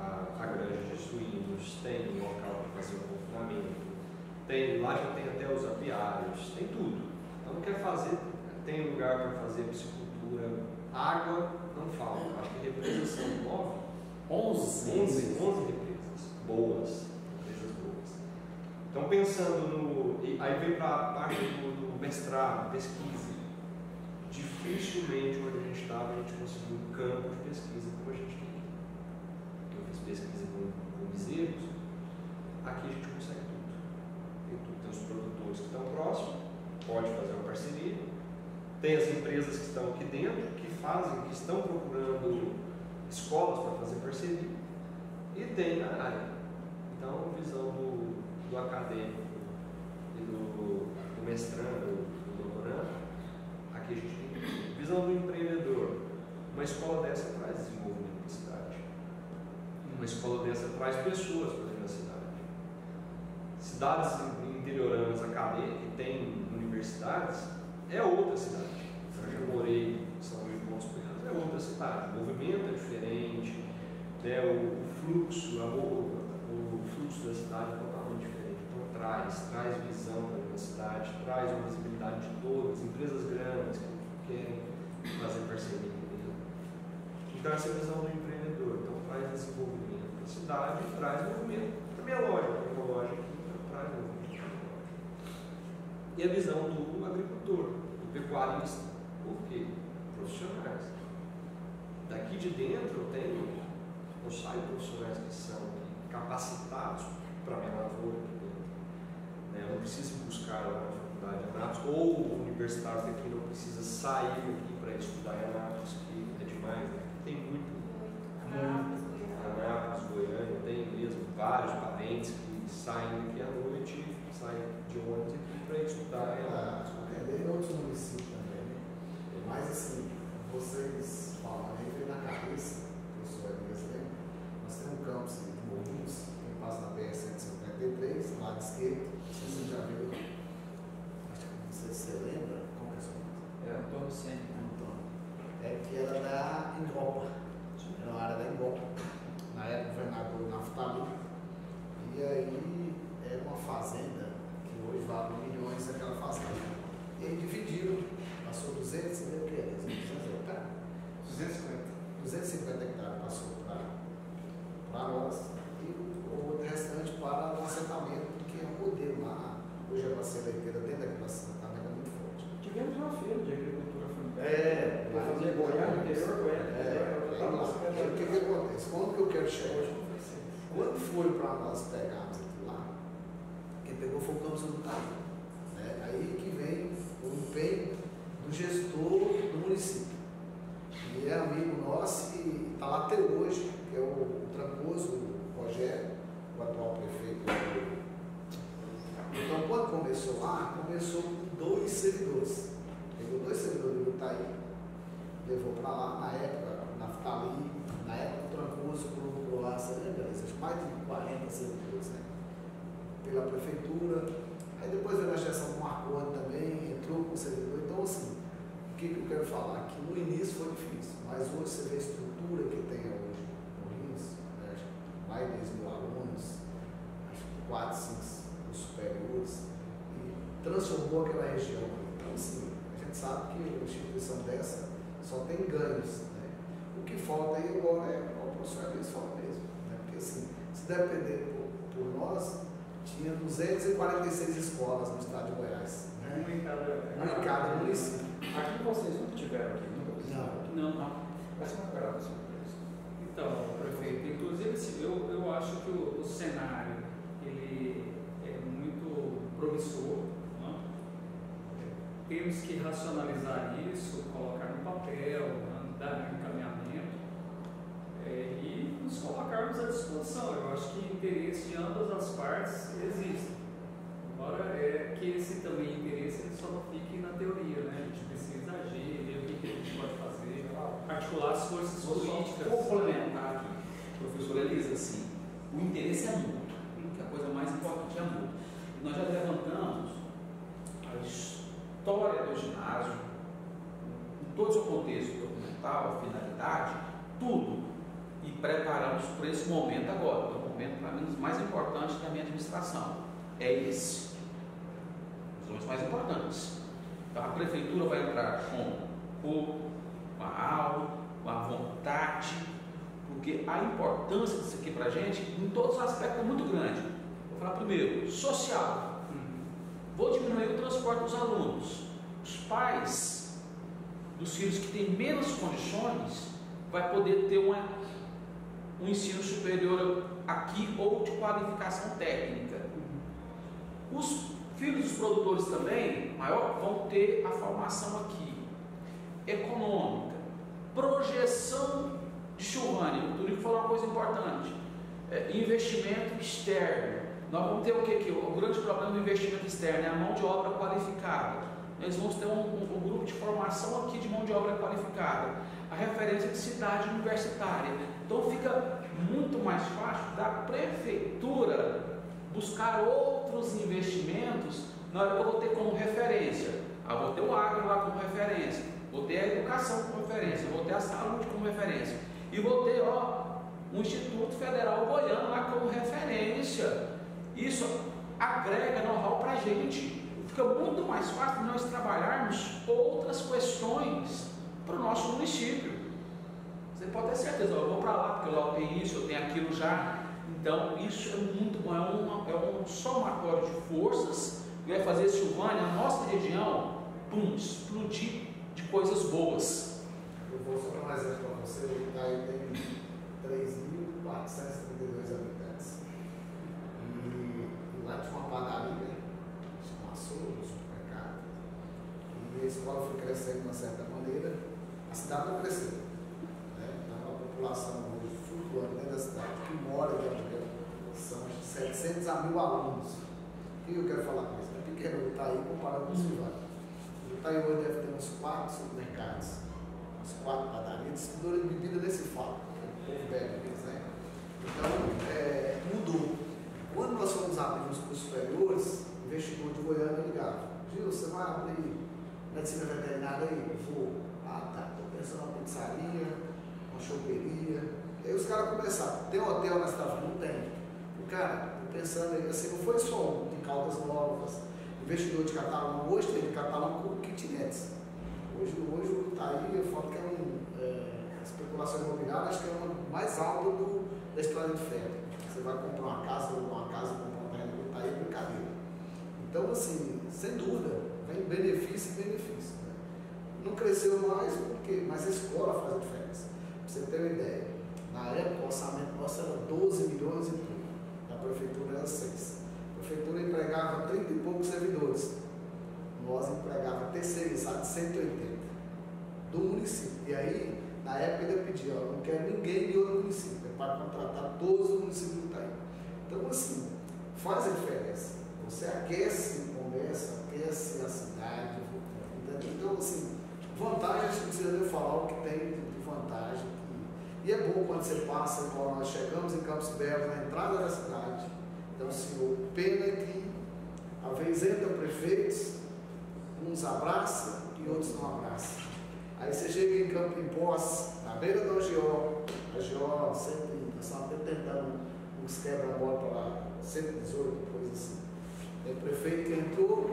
a granja de suínos, tem local para fazer o confinamento, lá já tem até os apiários, tem tudo. Então quer fazer, tem lugar para fazer piscicultura, água não falta, acho que represas são 11 represas boas, Então pensando aí vem para a parte do mestrado, pesquisa, dificilmente onde a gente estava a gente conseguiu um campo de pesquisa como a gente tem. Eu fiz pesquisa com bezerros, aqui a gente consegue tudo. Tem os produtores que estão próximos, pode fazer uma parceria, tem as empresas que estão aqui dentro, que estão procurando escolas para fazer parceria, e tem na área. Então, a visão do acadêmico e do mestrando, do doutorando, aqui a gente tem visão do empreendedor. Uma escola dessa traz desenvolvimento para a cidade. Uma escola dessa traz pessoas para dentro da cidade. Cidades interioranas acadêmicas que têm universidades é outra cidade. Eu já morei em São João dos Belos, é outra cidade. O movimento é diferente, né? O fluxo da cidade é totalmente diferente. Então traz visão para dentro da cidade, traz uma visibilidade de todas, empresas grandes que querem fazer parceria comigo. Então essa é a visão do empreendedor. Então traz desenvolvimento para a cidade e traz movimento. Também é lógico, traz movimento. E a visão do agricultor, do pecuarista. Por quê? Profissionais. Daqui de dentro eu saio profissionais que são capacitados para minha lavoura aqui dentro. Né? Eu não preciso buscar uma faculdade em Anápolis, ou o universitário daqui não precisa sair aqui para estudar em Anápolis, que é demais, né? Tem muito. Anápolis, Goiânia, tem mesmo vários parentes que saem daqui à noite, saem de ônibus aqui para estudar em Anápolis. Em outros municípios também, né? Mas assim, vocês falam aí, vem na cabeça, professor Elias, né? Nós temos um campus de Morrinhos, quem passa na BR-153, lado esquerdo, você já viu, acho que não sei se você lembra, como é o seu nome? Antônio Sene. É que era da Engopa, era uma área da Engopa, na época o governador Naftali, e aí era uma fazenda que hoje vale milhões aquela fazenda. E aí dividiram, passou 200, você lembra o que é? 200 hectares? 250 hectares passou para nós, e o restante para o assentamento, que é um modelo lá, hoje a bacia leiteira dentro daquele assentamento é muito forte. Tivemos uma feira de agricultura familiar. Vai fazer Goiânia, interior, Goiânia. O que acontece? Quando que eu quero chegar? Quando foi para nós pegarmos aquilo lá, quem pegou foi o Campos do Itaí. Né? Aí que vem o empenho do gestor do município. E é amigo nosso e está lá até hoje, que é o Trancoso, o Rogério, o atual prefeito. Então, quando começou lá, começou com 2 servidores. Pegou 2 servidores do Itaí, levou para lá, na época, Naftali, na época o Trancoso colocou lá, você lembra? Mais de 40 servidores, né? Pela prefeitura. Aí depois veio a gestão com o Marconi também, entrou com o servidor. Então, assim, o que eu quero falar? Que no início foi difícil, mas hoje você vê a estrutura que tem hoje no Rio, né? Mais de 10 mil alunos, acho que 4, 5 superiores, e transformou aquela região. Então, assim, a gente sabe que uma instituição dessa só tem ganhos, né? O que falta aí agora é o professor Elias fala mesmo, né? Porque, assim, se depender por nós, tinha 246 escolas no estado de Goiás. Né? Em cada município. Aqui vocês nunca tiveram aqui? Nunca? Não. Mas como era a sua empresa? Então, prefeito, inclusive eu acho que o cenário ele é muito promissor. Né? Temos que racionalizar isso, colocar no papel, dar um encaminhamento e nos colocarmos à disposição. Eu acho que interesse de ambas as partes existe. Embora que esse também interesse ele só não fique na teoria, né? A gente precisa agir, ver o que a gente pode fazer, articular as forças políticas. Complementar aqui, professor Elisa, assim, o interesse é mútuo, que é a coisa mais importante é mútuo. Nós já levantamos a história do ginásio, em todo o seu contexto documental, a finalidade, tudo, e preparamos para esse momento agora, o momento para mim dos mais importantes da minha administração, é esse. Os mais importantes. Então a prefeitura vai entrar com a aula, com a vontade, porque a importância disso aqui para a gente, em todos os aspectos, é muito grande. Vou falar primeiro, social. Vou diminuir o transporte dos alunos. Os pais dos filhos que têm menos condições vai poder ter um ensino superior aqui ou de qualificação técnica. Os filhos dos produtores também, maior, vão ter a formação aqui, econômica, projeção de Silvânia. O Turico falou uma coisa importante, investimento externo. Nós vamos ter o que aqui? O grande problema do investimento externo é a mão de obra qualificada. Nós vamos ter um grupo de formação aqui de mão de obra qualificada, a referência de cidade universitária. Então fica muito mais fácil da prefeitura buscar outros investimentos na hora que eu vou ter como referência. Vou ter o agro lá como referência, vou ter a educação como referência, vou ter a saúde como referência e vou ter um Instituto Federal Goiano lá como referência. Isso agrega know-how para a gente. Fica muito mais fácil nós trabalharmos outras questões para o nosso município. Você pode ter certeza, eu vou para lá porque lá eu tenho isso, eu tenho aquilo já. Então isso é muito bom, é um somatório de forças que vai fazer Silvânia, a nossa região, explodir de coisas boas. Eu vou só dar um exemplo para você, o Itaí tem 3.432 habitantes. lá tinha uma padaria, tinha um açougue, um supermercado. E a escola foi crescendo de uma certa maneira, a cidade não cresceu. Né? Então a população hoje flutuando dentro da cidade, que mora em Gabriel, são 700 a 1000 alunos. O que eu quero falar com isso? É pequeno o Itaí comparado com o Silvânia. O Itaí hoje deve ter uns 4 supermercados, uns 4 padarias, distribuidora de bebida desse fato. O povo bebe eles, né? Então, mudou. Quando nós fomos abrir os cursos superiores, o investidor de Goiânia ligava: Gil, você vai abrir medicina veterinária aí? Eu vou. Ah, tá, estou pensando numa pizzaria, uma choperia. Aí os caras começaram: tem hotel na cidade? Não tem. O cara, pensando aí, assim, não foi só um de Caldas Novas, investidor de Catalão, hoje tem de Catalão com kitnets. Hoje está aí, eu falo que a especulação imobiliária, acho que é uma mais alta da estrada de ferro. Você vai comprar uma casa, comprar um terreno, está aí brincadeira. Então, assim, sem dúvida, vem benefício e benefício. Né? Não cresceu mais, mas a escola faz a diferença. Para você ter uma ideia, na época o orçamento nosso era 12 milhões e pouco, a prefeitura era 6. A prefeitura empregava 30 e poucos servidores. Nós empregava terceirizado 180 do município. E aí, na época, ele pedia: eu não quero ninguém de outro município, é para contratar todos os municípios do Itaí. Então, assim, faz a diferença. Você aquece o comércio, aquece a cidade, entendeu? Então, assim, vantagem, a gente precisa nem falar o que tem de vantagem. E é bom quando você passa, igual nós chegamos em Campos Belos, na entrada da cidade. Então, senhor, pena que, às vezes, entra prefeitos, uns abraçam e outros não abraçam. Aí você chega em Campo em Posse, na beira do AGO, AGO 130, nós estamos tentando uns quebra-bola para lá, 118, coisa assim. Aí o prefeito que entrou,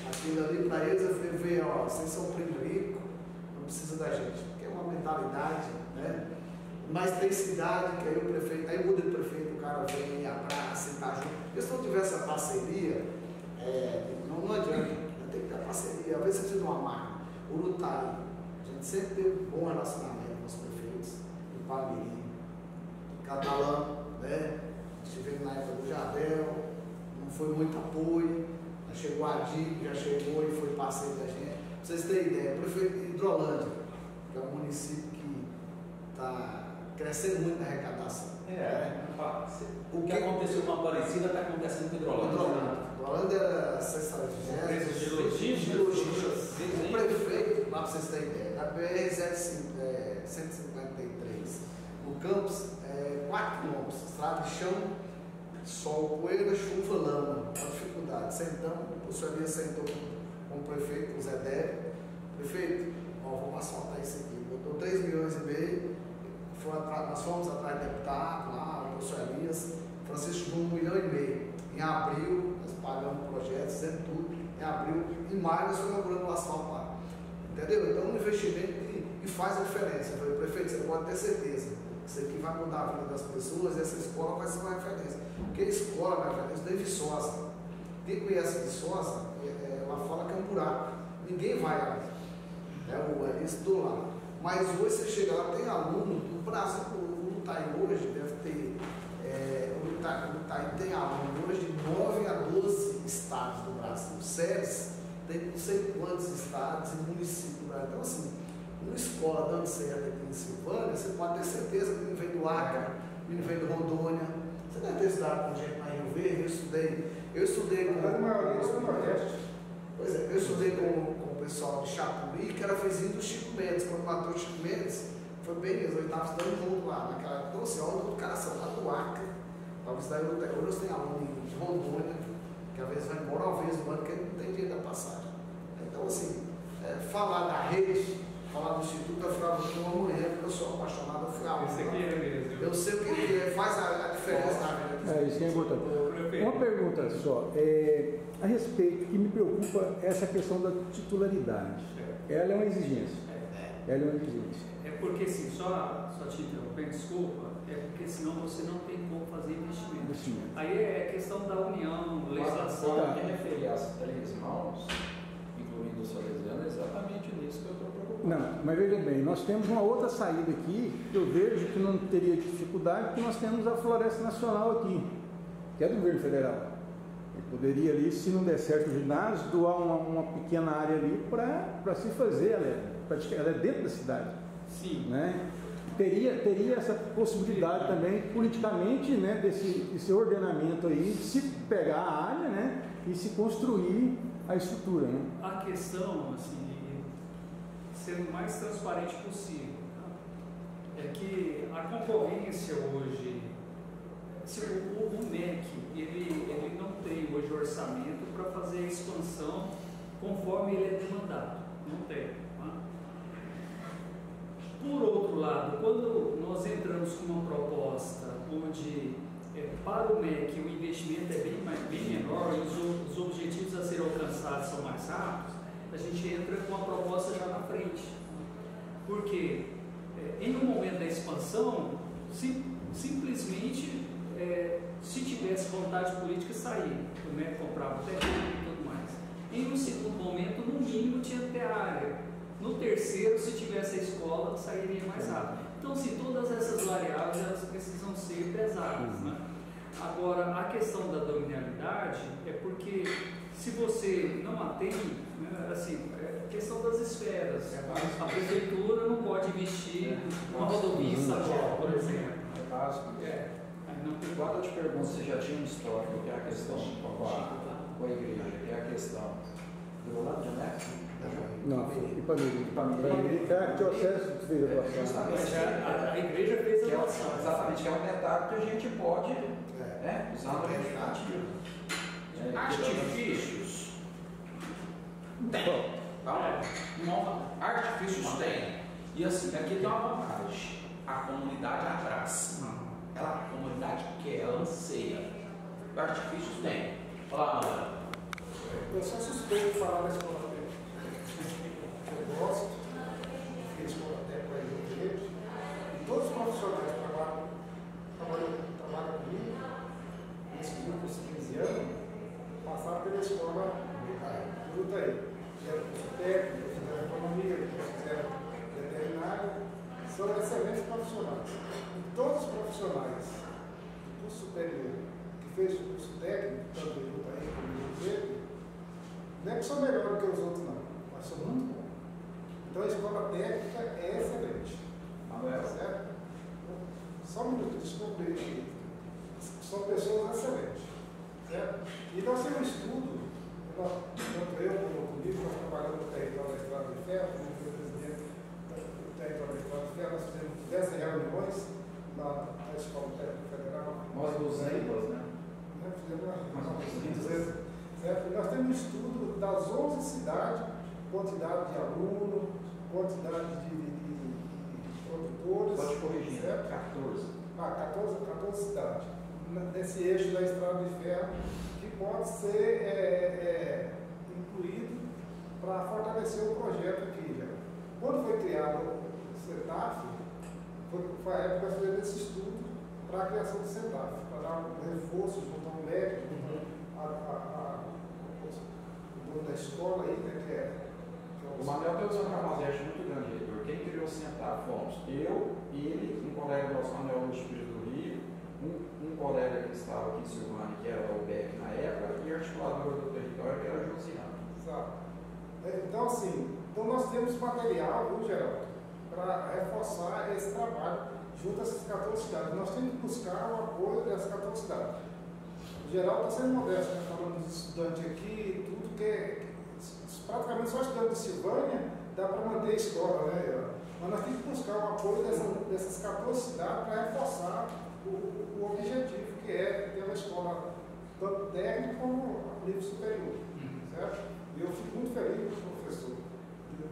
aquilo ali para eles, eu falei: vê, ó, vocês são primo rico, não precisa da gente, porque é uma mentalidade, né? Mas tem cidade que aí o prefeito, aí muda de prefeito, o cara vem e abraça e tá junto. Porque se não tiver essa parceria, não adianta, tem que ter parceria. Às vezes você precisa de uma máquina. O Itaí, a gente sempre teve um bom relacionamento com os prefeitos, em Palmirim, Catalão, né? Estivemos na época do Jardel, não foi muito apoio. Chegou a DIC, já chegou e foi parceiro da gente. Pra vocês terem ideia, o prefeito de Hidrolândia, que é um município que está crescendo muito na arrecadação. O que aconteceu com a Aparecida está acontecendo com Hidrolândia. Hidrolândia era a sexta de logística. O prefeito, lá para vocês terem ideia, da BR-153, no campus, 4 quilômetros, estrada de chão, sol, poeira, chuva, lama, uma dificuldade. Sentamos, o professor Elias sentou com o prefeito, o Zé Débio: prefeito, vamos asfaltar isso aqui. Botou 3 milhões e meio, nós fomos atrás do deputado lá, o professor Elias, Francisco, 1,5 milhão. Em abril, nós pagamos o projeto, fizemos tudo. Em abril, em maio, nós estamos inaugurando o asfalto lá. Entendeu? Então, um investimento que faz a diferença. Eu falei: prefeito, você pode ter certeza que isso aqui vai mudar a vida das pessoas e essa escola vai ser uma referência. Porque a escola vai ser referência de Viçosa. Quem conhece Viçosa, lá fora que é um buraco. Ninguém vai ali. O Elias estudou lá. Mas hoje você chega lá, tem aluno do Brasil. O Itaí hoje deve ter. O Itaí tem aluno hoje de 9 a 12 estados do Brasil. SERES tem não sei quantos estados e municípios do Brasil. Então, assim, uma escola dando certo aqui em Silvânia, você pode ter certeza que não vem do Acre, não vem do Rondônia. Você deve ter estudado com gente na Rio Verde. Eu estudei com o pessoal de Chapuri, que era vizinho do Chico Mendes. Quando matou o Chico Mendes, foi bem mesmo, ele estava estudando junto lá naquela época. Então, assim, olha o cara saiu lá do Acre, para visitar o Itaí. Hoje tem aluno de Rondônia, que às vezes vai embora uma vez no ano, porque não tem dinheiro da passagem. Então, assim, falar da rede, falar do Instituto Afro de uma mulher, porque eu sou apaixonado, eu fui aluno. Eu sei o que faz a diferença na vida. Isso é importante. Uma pergunta só. A respeito, que me preocupa é essa questão da titularidade. Ela é uma exigência. É porque, assim, só te interrompendo, desculpa, porque senão você não tem como fazer investimento. Aí é questão da união, legislação. Quando me referi às 3 mãos, incluindo o salesiano, é exatamente nisso que eu estou preocupado. Não, mas veja bem, nós temos uma outra saída aqui, que eu vejo que não teria dificuldade, porque nós temos a Floresta Nacional aqui, que é do governo federal. Poderia ali, se não der certo o ginásio, doar uma pequena área ali para se fazer, ela é dentro da cidade. Sim. Né? Teria essa possibilidade também, politicamente, né, desse ordenamento aí, de se pegar a área, né, e se construir a estrutura. Né? A questão, assim, sendo o mais transparente possível, tá? É que a concorrência hoje, o MEC, ele não tem hoje orçamento para fazer a expansão conforme ele é demandado. Não tem. Tá? Por outro lado, quando nós entramos com uma proposta onde para o MEC o investimento é bem menor e os objetivos a serem alcançados são mais rápidos, a gente entra com a proposta já na frente. Porque em um momento da expansão, simplesmente, se tivesse vontade política, sair. O MEC comprava o terreno e tudo mais. Em um segundo momento, no mínimo, tinha que ter área. No terceiro, se tivesse a escola, sairia mais rápido. Então, assim, todas essas variáveis elas precisam ser pesadas. Né? Agora, a questão da dominialidade é porque se você não atende, né, assim, é questão das esferas. A prefeitura não pode investir numa rodovia estadual, por exemplo. É básico. Quando eu te pergunto se já tinha um histórico, que é a questão com a igreja, que é a questão do lado de Neto? Não, Ipameri, que é a arquidiocese que fez a doação. Justamente, a igreja fez a doação. Exatamente, que é um detalhe que a gente pode usar no legislativo. Artifícios tem. Artifícios tem. E assim, aqui tem uma vantagem. A comunidade abraça. A comunidade quer, ela anseia. Artifícios tem. Olha lá, Ana. Eu sou suspeito de falar da escola dele. Eu gosto, fiz escola até com a igreja. E todos os profissionais que trabalham comigo, nesse grupo de 15 anos, passaram pela escola Luta aí. Fizeram curso técnico, fizeram economia, fizeram veterinária. São excelentes profissionais. E todos os profissionais do curso superior que fez o curso técnico, tanto de Luta aí como de Luta, não é que são melhores que os outros, não, mas são muito bons. Então a escola técnica é excelente. Certo? Só um minuto, desculpe aí. São pessoas excelentes. Certo? E nós temos um estudo, tanto eu como comigo, nós trabalhamos no território da Estrada de Ferro, como presidente do território da Estrada de Ferro, nós fizemos diversas reuniões na Escola Técnica Federal. Nós dos EIPAS, né? Fizemos uma certo? Nós temos um estudo das 11 cidades, quantidade de alunos, quantidade de produtores. Pode corrigir, certo? 14 cidades. Nesse eixo da Estrada de Ferro, que pode ser incluído para fortalecer o projeto aqui. Já. Quando foi criado o CETAF, foi a época de fazer esse estudo para a criação do CETAF, para dar um reforço junto ao médico, o dono da escola aí, né, que é o Manuel tem um capacete muito grande, diretor. Quem criou o CETAF fomos eu, ele, um colega nosso, Manuel no Espírito do Rio, um colega que estava aqui em Silvânia, que era o UBEC na época, e articulador do território, que era a Josiana. Exato. Então, assim, nós temos material, no geral, para reforçar esse trabalho junto a essas 14 cidades. Nós temos que buscar o apoio dessas 14 cidades. O geral está sendo modesto, né? Falando dos estudantes aqui, tudo que praticamente só estudando de Silvânia, dá para manter a escola, né? Mas nós temos que buscar o apoio dessas 14 cidades para reforçar o objetivo, que é ter uma escola tanto técnica como nível superior, certo? E eu fico muito feliz com o professor,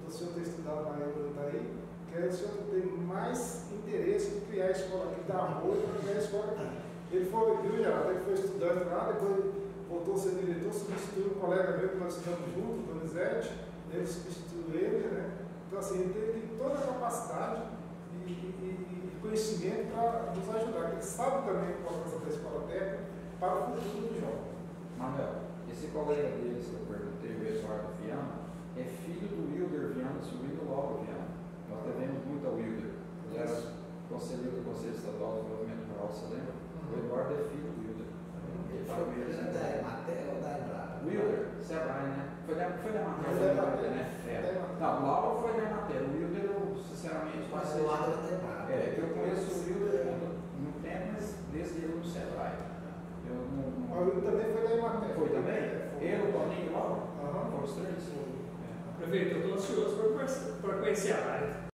do senhor ter estudado na época daí, que o senhor tem mais interesse de criar a escola aqui, dar apoio para criar a escola aqui. Ele foi, viu, Geraldo? Ele foi estudante lá, depois voltou a ser diretor, substituiu um colega meu que nós estudamos junto, o Donizete, ele substituiu ele, né? Então, assim, ele tem toda a capacidade e conhecimento para nos ajudar. Ele sabe também a importância da escola técnica para o futuro do jovem. Manuel, esse colega deles que eu perguntei, o Eduardo Viana, é filho do Wilder Viana, sobrinho do Lauro Viana. Nós devemos muito ao Wilder. Ele era conselheiro do Conselho Estadual de Desenvolvimento Rural, você lembra? O Eduardo é filho do Wilder. Ele foi presidente da Emater ou da foi da matéria. Foi da matéria, né? da matéria. Não, o Lauro foi da matéria. O Wilder, eu sinceramente não Mas sei. o lado até nada. Que eu conheço o Wilder há muito tempo, mas desde ele no Sebrae. Eu não. O Wilder também foi da matéria. Foi também? Ele, o Toninho e o Lauro? Aham. Foram os três? Prefeito, eu estou ansioso para conhecer a área.